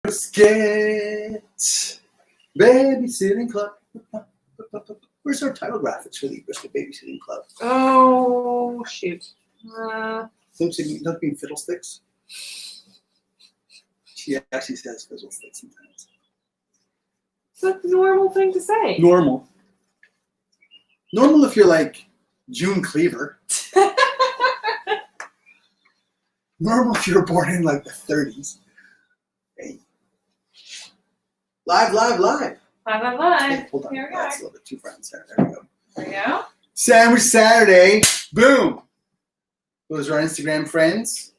Brisket Babysitting Club. Where's our title graphics for the Brisket Babysitting Club? Oh, shoot. Don't mean fiddlesticks. She actually says fiddlesticks sometimes. It's a normal thing to say. Normal. Normal if you're like June Cleaver. Normal if you were born in like the 30s. Hey. Live. Live. Hey, hold on. Here we go. That's a little bit too friends there. There we go. There we go. Sandwich Saturday. Boom. Those are our Instagram friends.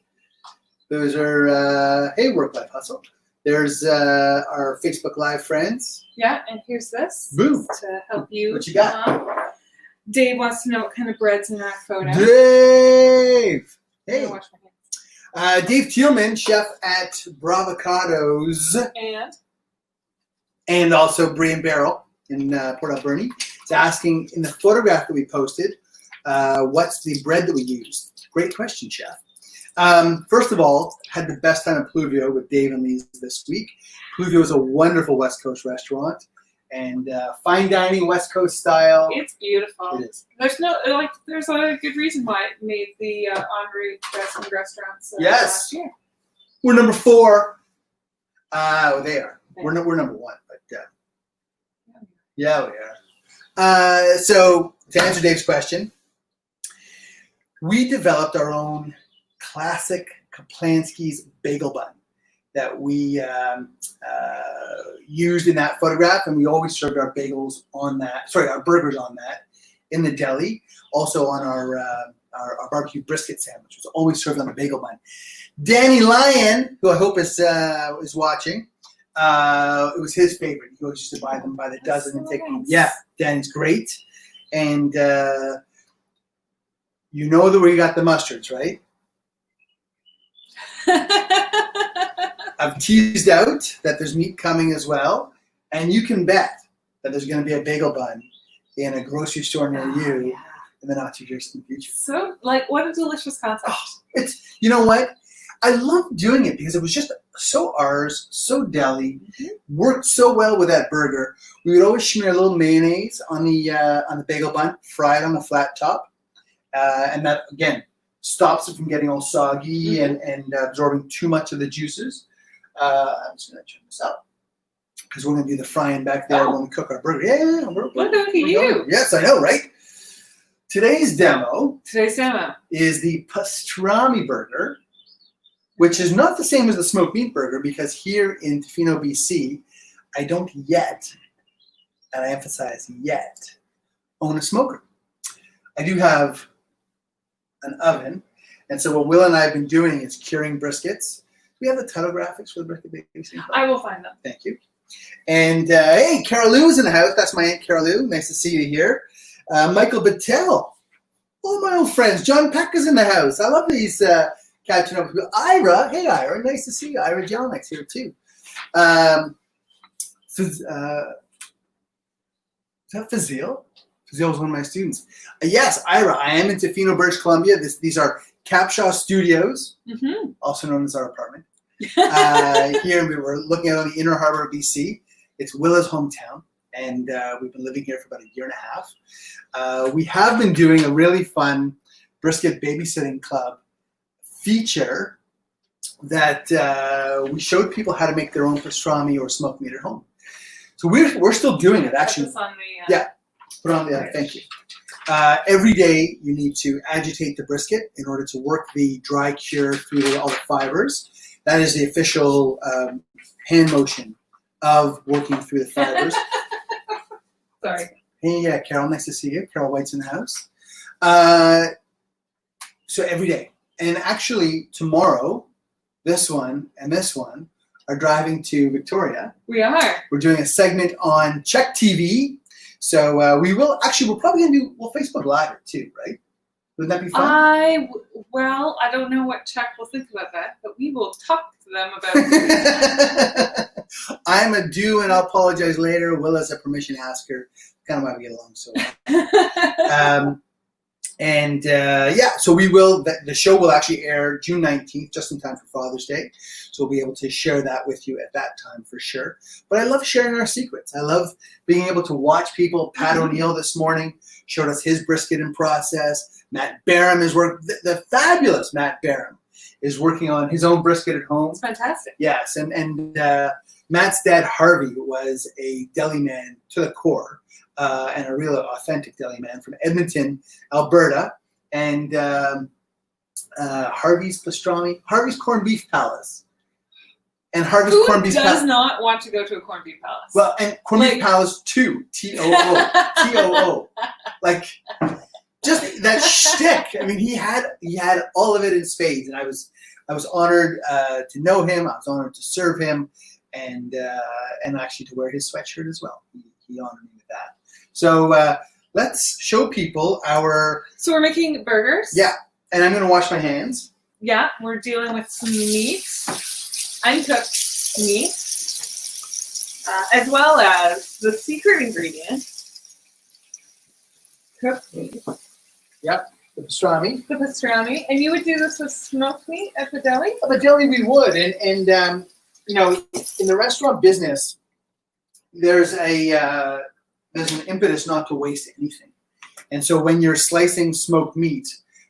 Those are, hey, Work Life Hustle. There's our Facebook Live friends. Yeah, and here's this. Boom. To help you. What you got? Dave wants to know what kind of bread's in that photo. Dave. Hey. Wash my hands. Dave Thielman, chef at Bravocados. And also Brie and Barrel in Port Alberni. It's asking in the photograph that we posted, what's the bread that we used? Great question, chef. First of all, had the best time at Pluvio with Dave and Lise this week. Pluvio is a wonderful West Coast restaurant and fine dining West Coast style. It's beautiful. It is. There's a good reason why it made the en route best in restaurants Yes. last year. We're number 4. They are. We're number 1, but yeah, we are. So to answer Dave's question, we developed our own classic Caplansky's bagel bun that we used in that photograph, and we always served our bagels on that. Sorry, our burgers on that in the deli. Also on our barbecue brisket sandwich was always served on the bagel bun. Danny Lyon, who I hope is watching, it was his favorite. He always used to buy them by the dozen and take them. Yeah, Danny's great, and you know where you got the mustards, right? I've teased out that there's meat coming as well, and you can bet that there's going to be a bagel bun in a grocery store near you in the not too distant future. So, what a delicious concept! Oh, you know what? I love doing it because it was just so ours, so deli, worked so well with that burger. We would always smear a little mayonnaise on the bagel bun, fry it on the flat top, and that again stops it from getting all soggy and absorbing too much of the juices. I'm just going to turn this up because we're going to do the frying back there when we cook our burger. Yeah, look at you. Yes, I know, right? Today's demo is the pastrami burger, which is not the same as the smoked meat burger because here in Tofino, BC, I don't yet, and I emphasize yet, own a smoker. I do have an oven, and so what Will and I have been doing is curing briskets. Do we have the title graphics for the brisket baking? I will find them. Thank you. And hey, Carol Lou is in the house. That's my Aunt Carol Lou. Nice to see you here. Michael Battelle. All my old friends. John Peck is in the house. I love these catching up with you. Ira. Hey, Ira. Nice to see you. Ira Jelnick's here too. Is that Fazil? Fazil was one of my students. Yes, Ira. I am in Tofino, British Columbia. These are Capshaw Studios, also known as our apartment. Here we were looking out on the Inner Harbor of BC. It's Willa's hometown, and we've been living here for about a year and a half. We have been doing a really fun brisket babysitting club feature that we showed people how to make their own pastrami or smoked meat at home. So we're still doing it, actually. Put this on the, yeah, put on the thank you. Every day you need to agitate the brisket in order to work the dry cure through all the fibers. That is the official hand motion of working through the fibers. Sorry. Hey, yeah, Carol, nice to see you. Carol White's in the house. So every day. And actually tomorrow, this one and this one are driving to Victoria. We are. We're doing a segment on Czech TV. So we're probably going to do Facebook Live it too, right? Wouldn't that be fun? I don't know what Czech will think about that, but we will talk to them about it. I'm a do and I'll apologize later. Will as a permission asker. Kind of why we get along so well. So we will, the show will actually air June 19th, just in time for Father's Day. So we'll be able to share that with you at that time for sure. But I love sharing our secrets. I love being able to watch people. Pat O'Neill this morning showed us his brisket in process. Matt Barham is the fabulous Matt Barham is working on his own brisket at home. It's fantastic. Yes, and Matt's dad, Harvey, was a deli man to the core, and a real authentic deli man from Edmonton, Alberta. And Harvey's Pastrami, Harvey's Corned Beef Palace. And Harvey's Who Corned Beef Palace. does not want to go to a corned beef palace? Well, and Corned Beef Palace 2, T-O-O, T-O-O. Like, just that shtick. I mean, he had all of it in spades, and I was honored to know him. I was honored to serve him, and actually to wear his sweatshirt as well. He honored me with that. So let's show people our. So we're making burgers. Yeah, and I'm going to wash my hands. Yeah, we're dealing with some meat, uncooked meat, as well as the secret ingredient, cooked meat. Yep, the pastrami. The pastrami, and you would do this with smoked meat at the deli? At the deli we would, and you know, in the restaurant business, there's an impetus not to waste anything, and so when you're slicing smoked meat,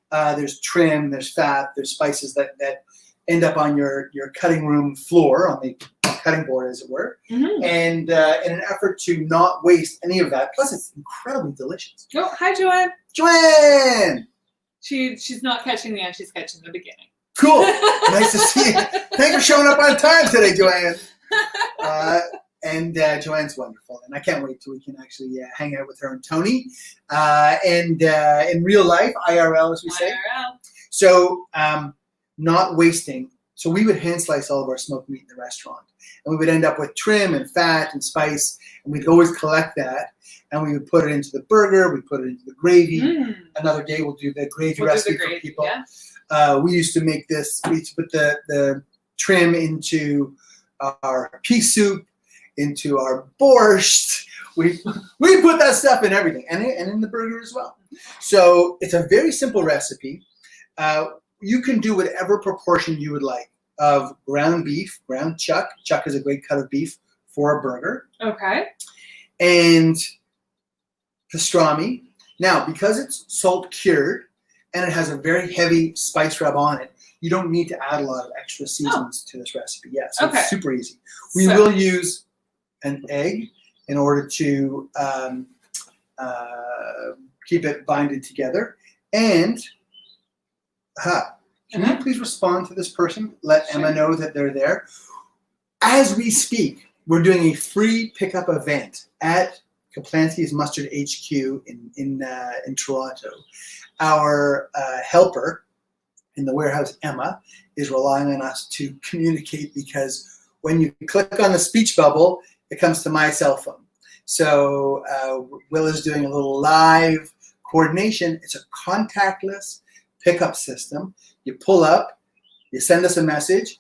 there's trim, there's fat, there's spices that end up on your cutting room floor, on the cutting board, as it were, and in an effort to not waste any of that. Plus, it's incredibly delicious. Oh, hi, Joanne. Joanne! She's not catching the end, she's catching the beginning. Cool. Nice to see you. Thanks for showing up on time today, Joanne. And Joanne's wonderful, and I can't wait till we can actually hang out with her and Tony, and in real life, IRL, as we say. IRL. So, not wasting. So we would hand slice all of our smoked meat in the restaurant, and we would end up with trim and fat and spice, and we'd always collect that, and we would put it into the burger, we put it into the gravy. Another day we'll do the gravy recipe for people. Yeah. We used to make this, we used to put the trim into our pea soup, into our borscht. We put that stuff in everything, and in the burger as well. So it's a very simple recipe. You can do whatever proportion you would like of ground beef, ground chuck. Chuck is a great cut of beef for a burger. Okay. And pastrami. Now, because it's salt cured and it has a very heavy spice rub on it, you don't need to add a lot of extra seasonings to this recipe. Yeah, so it's super easy. We will use an egg in order to keep it binded together. And can you please respond to this person? Let Emma know that they're there. As we speak, we're doing a free pickup event at Caplansky's Mustard HQ in Toronto. Our helper in the warehouse, Emma, is relying on us to communicate, because when you click on the speech bubble, it comes to my cell phone. So Will is doing a little live coordination. It's a contactless pickup system. You pull up, you send us a message.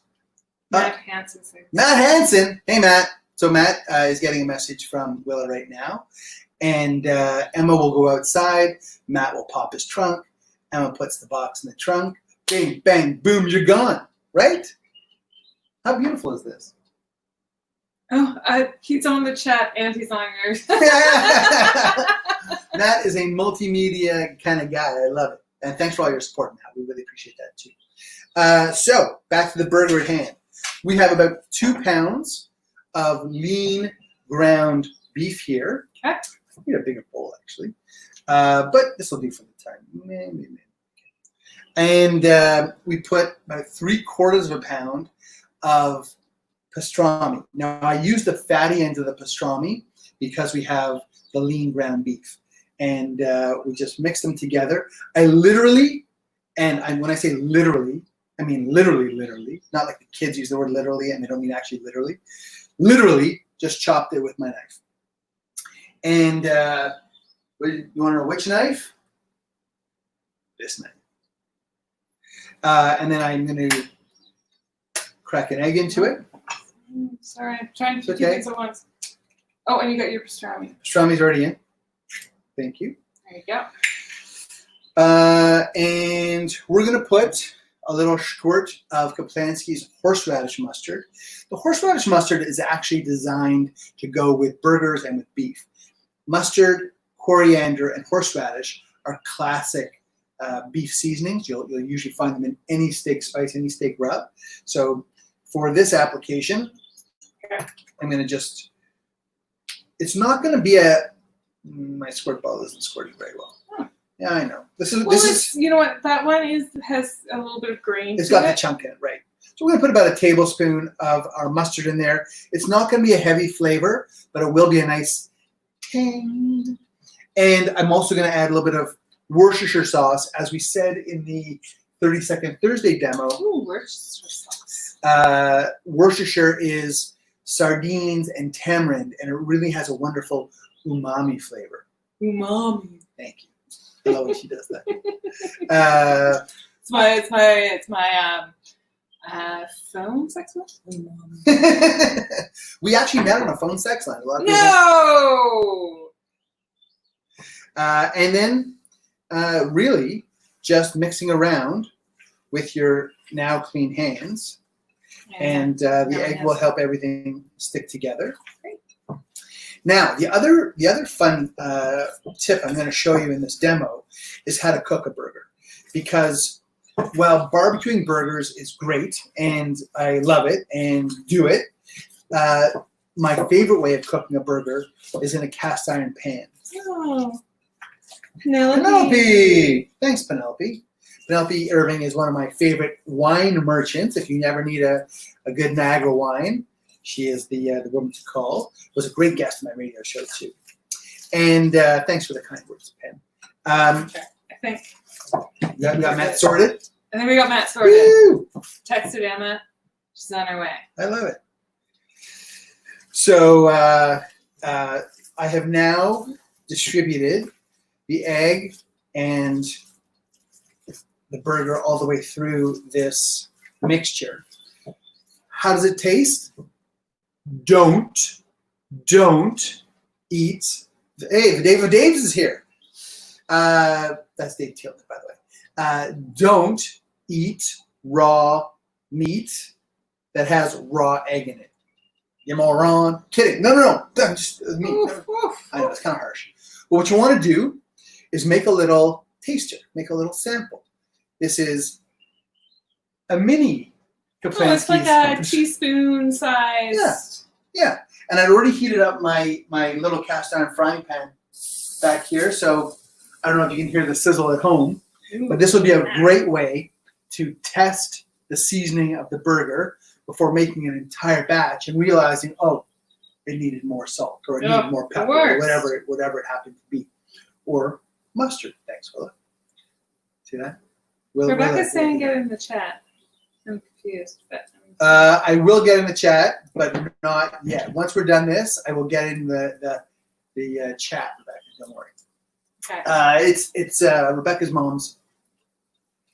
Matt Hansen. Matt Hansen. Hey, Matt. So Matt is getting a message from Willa right now. And Emma will go outside. Matt will pop his trunk. Emma puts the box in the trunk. Bing, bang, boom, you're gone. Right? How beautiful is this? Oh, he's on the chat and he's on yours. Matt is a multimedia kind of guy. I love it. And thanks for all your support, Matt. We really appreciate that, too. So, back to the burger at hand. We have about 2 pounds of lean ground beef here. Okay. I need a bigger bowl, actually. But this will do for the time. And we put about 3/4 of a pound of pastrami. Now, I use the fatty end of the pastrami because we have the lean ground beef. And we just mix them together. I literally, when I say literally, I mean literally, not like the kids use the word literally and they don't mean actually literally just chopped it with my knife. And you want to know which knife? This knife. And then I'm going to crack an egg into it. Sorry, I'm trying to do things at once. Oh, and you got your pastrami. Pastrami's already in. Thank you. There you go. And we're going to put a little squirt of Caplansky's horseradish mustard. The horseradish mustard is actually designed to go with burgers and with beef. Mustard, coriander, and horseradish are classic beef seasonings. You'll usually find them in any steak spice, any steak rub. So for this application, I'm going to just, it's not going to be my squirt bottle isn't squirting very well. Yeah, I know. This is you know what, that one has a little bit of grain. It's got the chunk in it, right? So we're going to put about a tablespoon of our mustard in there. It's not going to be a heavy flavor, but it will be a nice ting. And I'm also going to add a little bit of Worcestershire sauce, as we said in the 32nd Thursday demo. Ooh, Worcestershire sauce. Worcestershire is sardines and tamarind, and it really has a wonderful umami flavor. Umami. Thank you. I love when she does that. It's my phone sex line. We actually met on a phone sex line. A lot of people. No. And then, really, just mixing around with your now clean hands, and the egg will help everything stick together. Great. Now, the other fun tip I'm going to show you in this demo is how to cook a burger, because while barbecuing burgers is great and I love it and do it, my favorite way of cooking a burger is in a cast iron pan. Oh, Penelope. Penelope! Thanks, Penelope. Penelope Irving is one of my favorite wine merchants. If you ever need a good Niagara wine, she is the woman to call. Was a great guest on my radio show, too. And thanks for the kind words, Pen. Okay, I think. We got Matt sorted? I think we got Matt sorted. Woo! Texted Emma. She's on her way. I love it. So I have now distributed the egg and the burger all the way through this mixture. How does it taste? Don't eat. Hey, the Dave of Daves is here. That's Dave Tillman, by the way. Don't eat raw meat that has raw egg in it. You moron. Kidding. No. Just meat. Oof, oof. I know, it's kind of harsh. But what you want to do is make a little taster, make a little sample. This is a mini Caplansky. Oh, it's like a teaspoon size. Yeah. And I'd already heated up my little cast iron frying pan back here, so I don't know if you can hear the sizzle at home, but this would be a great way to test the seasoning of the burger before making an entire batch and realizing, oh, it needed more salt or it needed more pepper or whatever it happened to be. Or mustard. Thanks, Willa. See that? Rebecca's saying get in the chat. I'm confused, but I will get in the chat, but not yet. Once we're done this, I will get in the chat, Rebecca. Don't worry. okay. It's Rebecca's mom's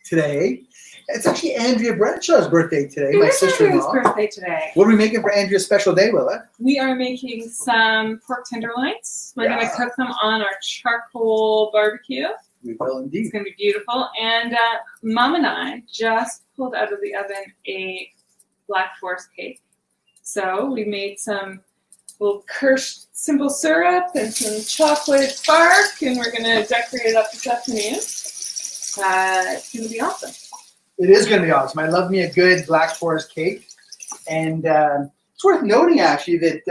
today. It's actually Andrea Bradshaw's birthday today, my sister-in-law. Birthday today. What are we making for Andrea's special day, Willa? We are making some pork tenderloins. We're going to cook them on our charcoal barbecue. We will indeed. It's going to be beautiful. And Mom and I just pulled out of the oven a Black Forest cake. So we made some little Kirsch simple syrup and some chocolate bark, and we're going to decorate it up this afternoon. It's going to be awesome. It is going to be awesome. I love me a good Black Forest cake. And it's worth noting, actually, that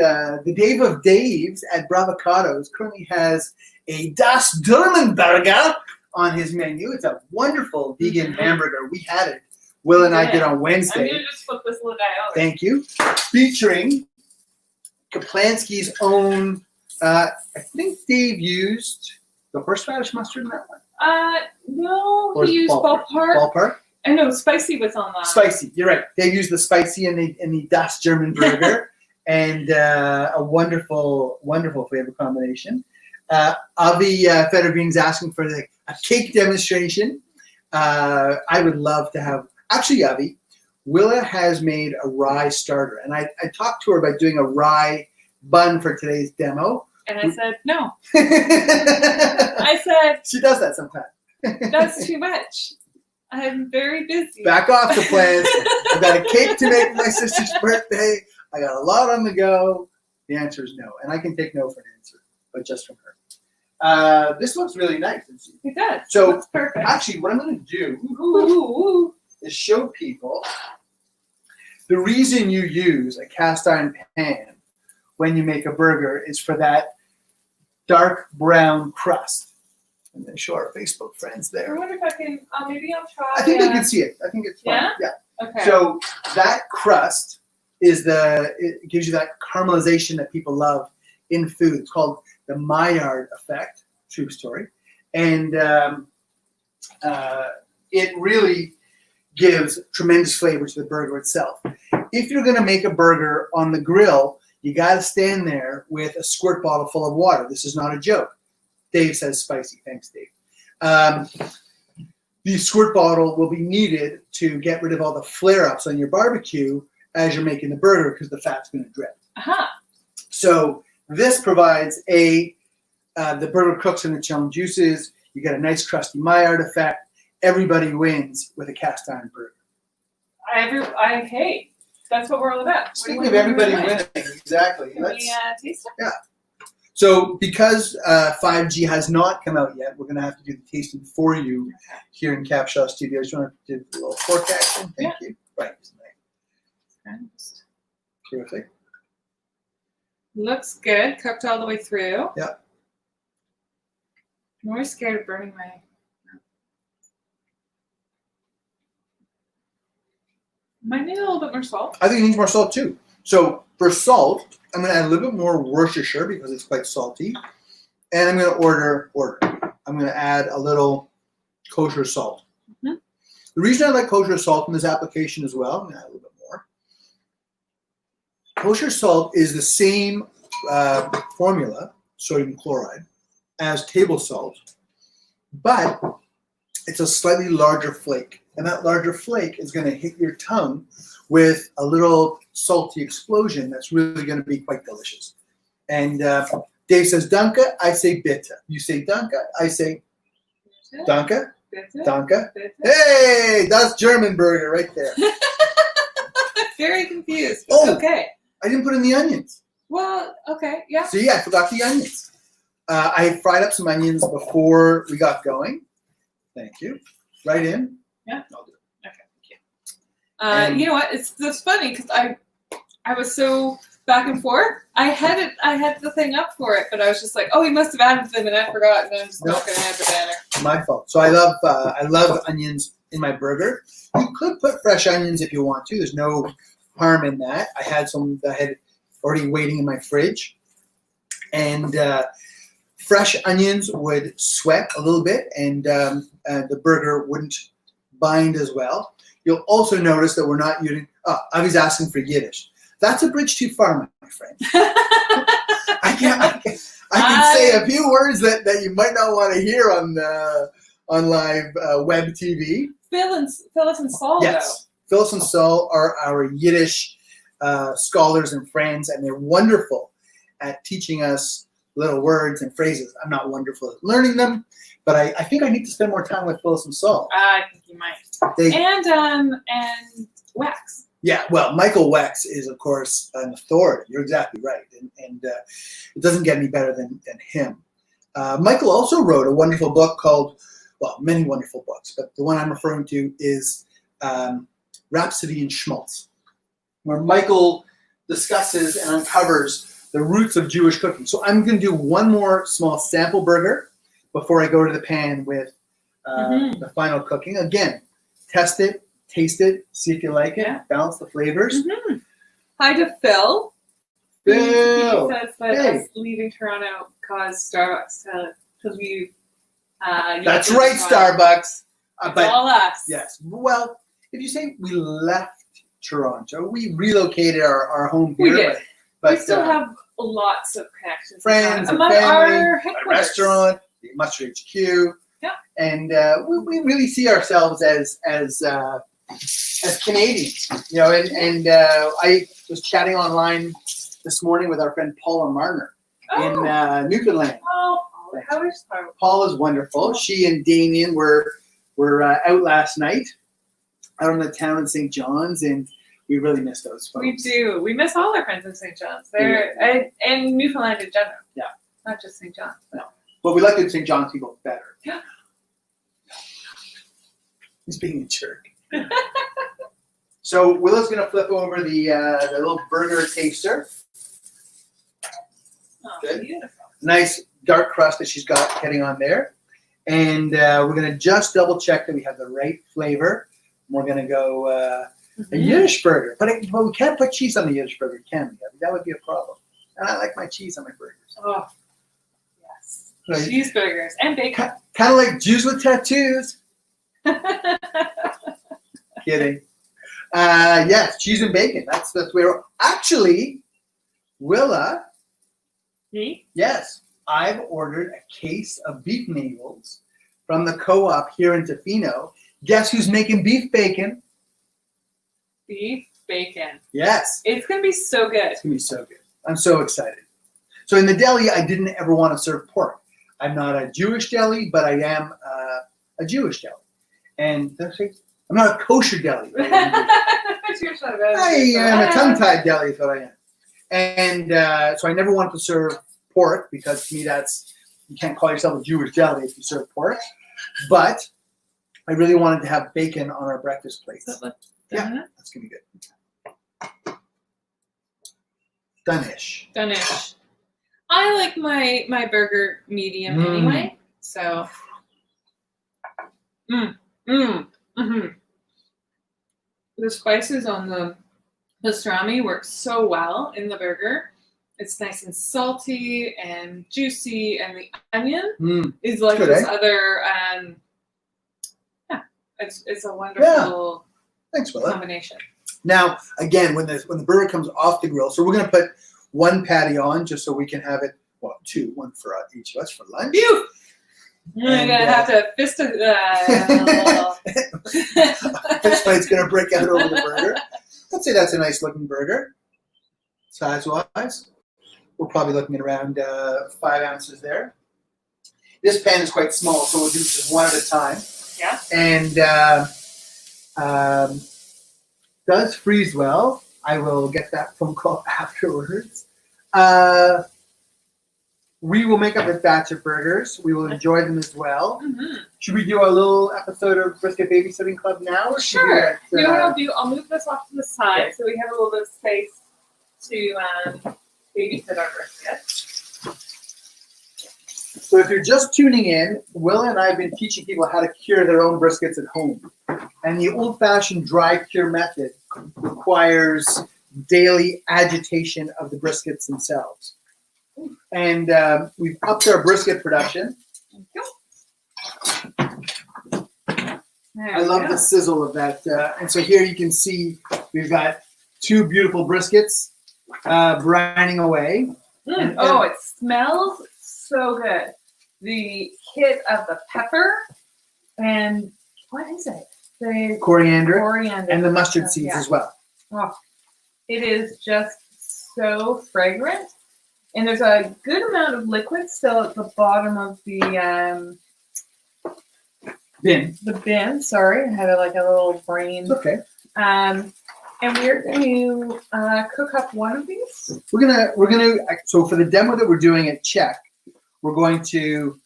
the Dave of Daves at Bravocados currently has a Das Burger on his menu. It's a wonderful vegan hamburger. We had it. Will and I did on Wednesday. I'm going to just flip this little guy over. Thank you. Featuring Caplansky's own, I think Dave used the horseradish mustard in that one. No, Or he used ballpark. Ballpark? I know, spicy was on that. Spicy, you're right. They used the spicy in the Das German burger, and a wonderful, wonderful flavor combination. Avi Federgreen's asking for a cake demonstration. I would love to have. Actually, Avi, Willa has made a rye starter, and I talked to her about doing a rye bun for today's demo. And I said no. I said she does that sometimes. that's too much. I'm very busy. Back off the plans. I've got a cake to make for my sister's birthday. I got a lot on the go. The answer is no. And I can take no for an answer, but just from her. This looks really nice. It does. So, it looks perfect. actually, what I'm going to do is show people the reason you use a cast iron pan when you make a burger is for that dark brown crust. I'm going to show our Facebook friends I there. wonder if I can, maybe I'll try. I think they can see it. I think it's fine. Yeah? Yeah. Okay. So that crust it gives you that caramelization that people love in food. It's called the Maillard effect. True story. And it really gives tremendous flavor to the burger itself. If you're going to make a burger on the grill, you got to stand there with a squirt bottle full of water. This is not a joke. Dave says spicy. Thanks, Dave. The squirt bottle will be needed to get rid of all the flare-ups on your barbecue as you're making the burger because the fat's going to drip. Uh-huh. So this provides the burger cooks in its own juices. You get a nice crusty Maillard effect. Everybody wins with a cast iron burger. Hey, that's what we're all about. Speaking of everybody winning, exactly. Can we taste it? Yeah. So because 5G has not come out yet, we're going to have to do the tasting for you here in Capshaw Studios. You want to do a little fork action? Thank you. Right. Terrific. Looks good. Cooked all the way through. Yeah. I'm always scared of burning my... Might need a little bit more salt. I think it needs more salt too. So for salt, I'm going to add a little bit more Worcestershire because it's quite salty. And I'm going to order. I'm going to add a little kosher salt. Mm-hmm. The reason I like kosher salt in this application as well, I'm going to add a little bit more. Kosher salt is the same formula, sodium chloride, as table salt, but it's a slightly larger flake. And that larger flake is going to hit your tongue with a little salty explosion that's really going to be quite delicious. And Dave says danke, I say bitte. You say danke, I say danke, danke. Hey, that's German burger right there. Very confused. Oh, okay. I didn't put in the onions. Well, okay, yeah. See, I forgot the onions. I fried up some onions before we got going. Thank you. Right in. Yeah. I'll do it. Okay, thank you. You know what? It's funny because I was so back and forth. I had the thing up for it, but I was just like, oh, he must have added them, and I forgot, and I'm just not going to add the banner. My fault. So I love onions in my burger. You could put fresh onions if you want to. There's no harm in that. I had some that I had already waiting in my fridge, and fresh onions would sweat a little bit, and the burger wouldn't bind as well. You'll also notice that we're not using. Oh, I was asking for Yiddish. That's a bridge too far, my friend. I can say a few words that you might not want to hear on live web TV. Phyllis and Saul, yes, Phyllis and Saul are our Yiddish scholars and friends, and they're wonderful at teaching us little words and phrases. I'm not wonderful at learning them, but I think I need to spend more time with Phyllis and Saul. I think you might. And Wax. Yeah, well, Michael Wex is, of course, an authority. You're exactly right, and it doesn't get any better than him. Michael also wrote a wonderful book called, well, many wonderful books, but the one I'm referring to is Rhapsody in Schmaltz, where Michael discusses and uncovers the roots of Jewish cooking. So I'm going to do one more small sample burger before I go to the pan with the final cooking. Again, test it, taste it, see if you like it, balance the flavors. Mm-hmm. Hi to Phil. Phil! He says that us leaving Toronto caused Starbucks to leave. That's right, Starbucks. It's all us. Yes. Well, if you say we left Toronto, we relocated our home here. We did. But we still have lots of connections. Friends and among family, our a restaurant, the Mustard HQ. Yeah. And we really see ourselves as Canadians, you know, and I was chatting online this morning with our friend Paula Marner in Newfoundland. Oh, how is Paula? Paula's wonderful. She and Damien were were out last night, out in the town in St. John's, and we really miss those folks. We do. We miss all our friends in St. John's. They're and Newfoundland in general. Yeah. Not just St. John's. No. But we like the St. John's people better. Yeah. He's being a jerk. So Willow's going to flip over the little burger taster. Oh, Good. beautiful. Nice dark crust that she's got getting on there. And we're going to just double check that we have the right flavor. We're going to go a Yiddish burger. But we can't put cheese on the Yiddish burger, can we? I mean, that would be a problem. And I like my cheese on my burgers. Oh, yes. Right. Cheeseburgers and bacon. Kind of like Jews with tattoos. Kidding. Yes, cheese and bacon. That's where actually, Willa. Me? Yes, I've ordered a case of beef navels from the co-op here in Tofino. Guess who's making beef bacon? Beef bacon. Yes, It's gonna be so good. it's gonna be so good. I'm so excited. So in the deli, I didn't ever want to serve pork. I'm not a Jewish deli, but I am a Jewish deli, and I'm not a kosher deli. I am a tongue-tied deli is what I am. And so I never wanted to serve pork because to me you can't call yourself a Jewish deli if you serve pork. But I really wanted to have bacon on our breakfast plates. Yeah, that's going to be good. Done-ish. Done-ish. I like my burger medium anyway, so. The spices on the pastrami work so well in the burger. It's nice and salty and juicy, and the onion is like good, this eh? other. It's a wonderful Thanks, Willa. combination. Now, again, when the burger comes off the grill, so we're going to put one patty on just so we can have it. Well, one for each of us for lunch. Phew! You're gonna have to fist it. This fight's gonna break out over the burger. I'd say that's a nice looking burger, size-wise. We're probably looking at around 5 ounces there. This pan is quite small, so we'll do just one at a time. Yeah. And does freeze well. I will get that phone call afterwards. We will make up a batch of burgers. We will enjoy them as well. Should we do our little episode of Brisket Babysitting Club now? Or Sure. You know what I'll do? I'll move this off to the side so we have a little bit of space to babysit our brisket. So if you're just tuning in, Willa and I have been teaching people how to cure their own briskets at home. And the old-fashioned dry cure method requires daily agitation of the briskets themselves. And we've upped our brisket production. Thank you. I love the sizzle of that. And so here you can see we've got 2 beautiful briskets brining away. It smells so good. The hit of the pepper and what is it? The Coriander and the mustard seeds as well. Oh, it is just so fragrant. And there's a good amount of liquid still at the bottom of the bin. The bin, sorry. I had a little brain. It's okay. And we're going to cook up one of these. We're gonna. So for the demo that we're doing at Czech, we're going to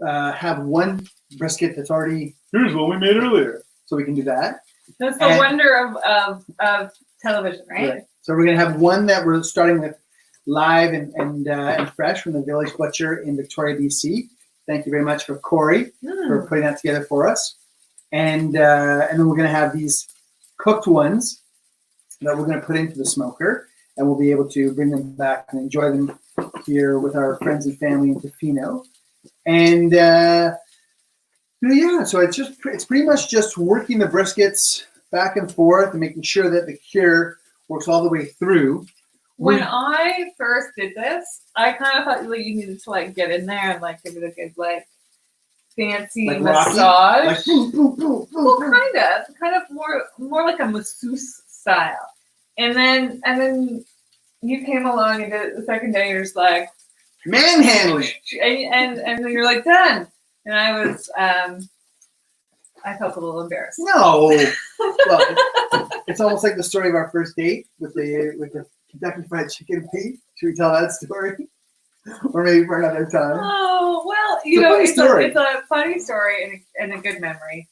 have one brisket that's already. Here's what we made earlier, so we can do that. That's the wonder of television, right? So we're gonna have one that we're starting with live and fresh from the Village Butcher in Victoria, BC. Thank you very much for Corey for putting that together for us. And then we're gonna have these cooked ones that we're going to put into the smoker, and we'll be able to bring them back and enjoy them here with our friends and family in Tofino. And so it's pretty much just working the briskets back and forth and making sure that the cure works all the way through. When I first did this, I kind of thought you needed to get in there and give it a good fancy massage. Boom, boom, boom, well, kind of more like a masseuse style. And then you came along and did it the second day. You're just like manhandling, and then you're like done. And I was I felt a little embarrassed. No. Well, it's almost like the story of our first date with the Kentucky Fried Chicken Pete. Should we tell that story? Or maybe for another time. Oh, well, it's a funny story and a good memory.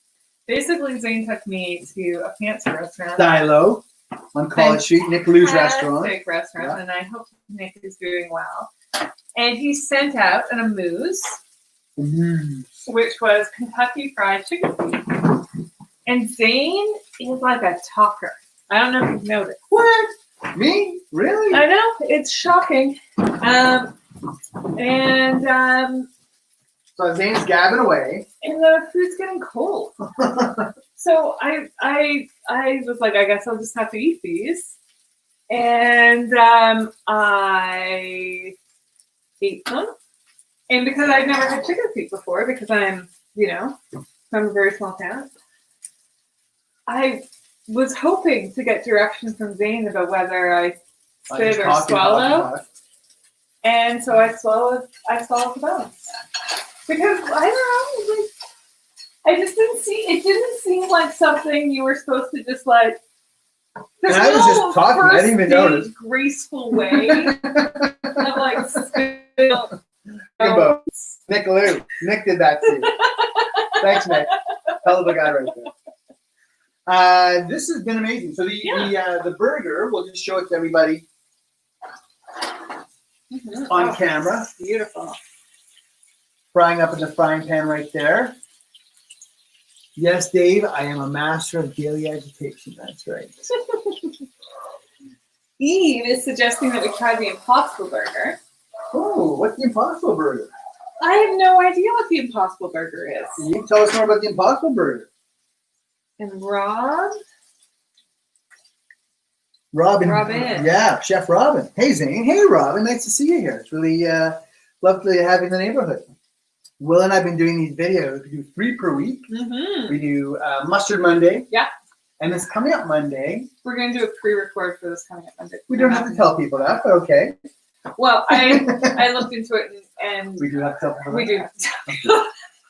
Basically, Zane took me to a fancy restaurant. Dilo on College Street, Nick Lou's restaurant. Restaurant, and I hope Nick is doing well. And he sent out an amuse, which was Kentucky Fried Chicken feet. And Zane is like a talker. I don't know if you've noticed. What? Me? Really? I know. It's shocking. So Zane's gabbing away. And the food's getting cold. So I was like, I guess I'll just have to eat these. And I ate them. And because I'd never had chicken feet before, because I'm from a very small town, I was hoping to get direction from Zane about whether I spit or swallow. And so I swallowed the bones. Because I don't know, it didn't seem like something you were supposed to just like. And I was just talking, I didn't even notice. Graceful way of like spit. Nick Lou. Nick did that too. Thanks, Nick. Hell of a guy right there. This has been amazing. So the burger, we'll just show it to everybody on camera. Beautiful. Frying up in the frying pan right there. Yes, Dave, I am a master of daily agitation. That's right. Eve is suggesting that we try the Impossible Burger. Oh, what's the Impossible Burger? I have no idea what the Impossible Burger is. You can tell us more about the Impossible Burger. And Robin. Yeah, Chef Robin. Hey, Zane. Hey, Robin. Nice to see you here. It's really lovely to have you in the neighborhood. Will and I have been doing these videos. We do 3 per week. Mm-hmm. We do Mustard Monday. Yeah. And it's coming up Monday. We're going to do a pre-record for this coming up Monday. We don't have to tell people that, but okay. Well, I looked into it and we do have to tell people that. We do.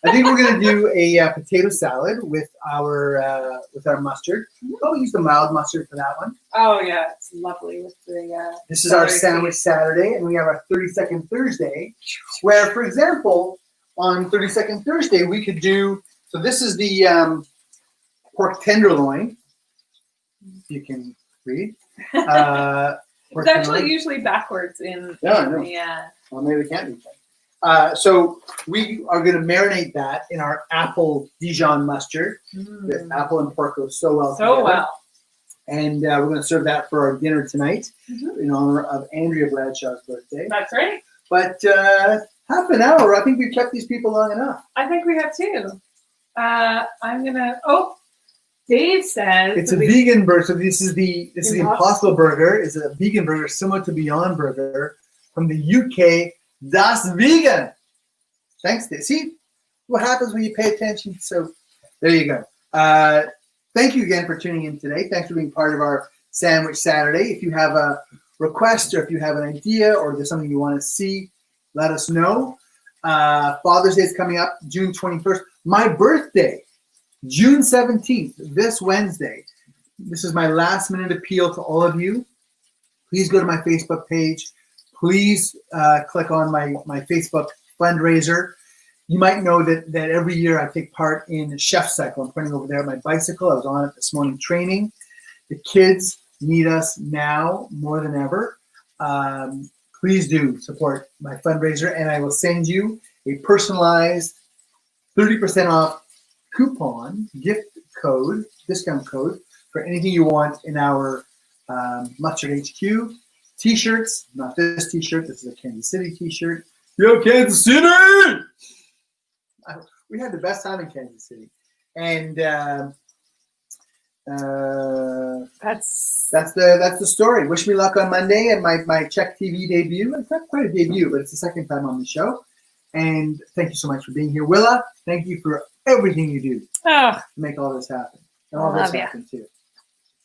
I think we're going to do a potato salad with our mustard. Oh, we use the mild mustard for that one. Oh yeah, it's lovely with the. This is our Sandwich Saturday, and we have our 30-second Thursday, where, for example, on 30-second Thursday we could do. So this is the pork tenderloin. You can read. It's actually usually backwards in. Yeah, I know. Well, maybe we can't read that. So we are going to marinate that in our apple Dijon mustard. The apple and pork goes so well together. And we're going to serve that for our dinner tonight in honor of Andrea Bradshaw's birthday. That's right. But half an hour, I think we've kept these people long enough. I think we have too. I'm going to... Oh, Dave says... It's a vegan burger. So this is the Impossible Burger. It's a vegan burger similar to Beyond Burger from the UK. Das Vegan. Thanks, Dave. See what happens when you pay attention? So there you go. Thank you again for tuning in today. Thanks for being part of our Sandwich Saturday. If you have a request or if you have an idea or there's something you want to see, let us know. Father's Day is coming up June 21st. My birthday, June 17th, this Wednesday. This is my last minute appeal to all of you. Please go to my Facebook page. Please click on my Facebook fundraiser. You might know that every year I take part in the Chef Cycle. I'm pointing over there at my bicycle. I was on it this morning training. The kids need us now more than ever. Please do support my fundraiser, and I will send you a personalized 30% off coupon, discount code for anything you want in our Mustard HQ. T-shirts, not this T-shirt. This is a Kansas City T-shirt. Yo, Kansas City! We had the best time in Kansas City, and that's the story. Wish me luck on Monday and my Czech TV debut. It's not quite a debut, but it's the second time on the show. And thank you so much for being here, Willa. Thank you for everything you do to make all this happen, and all this happen too.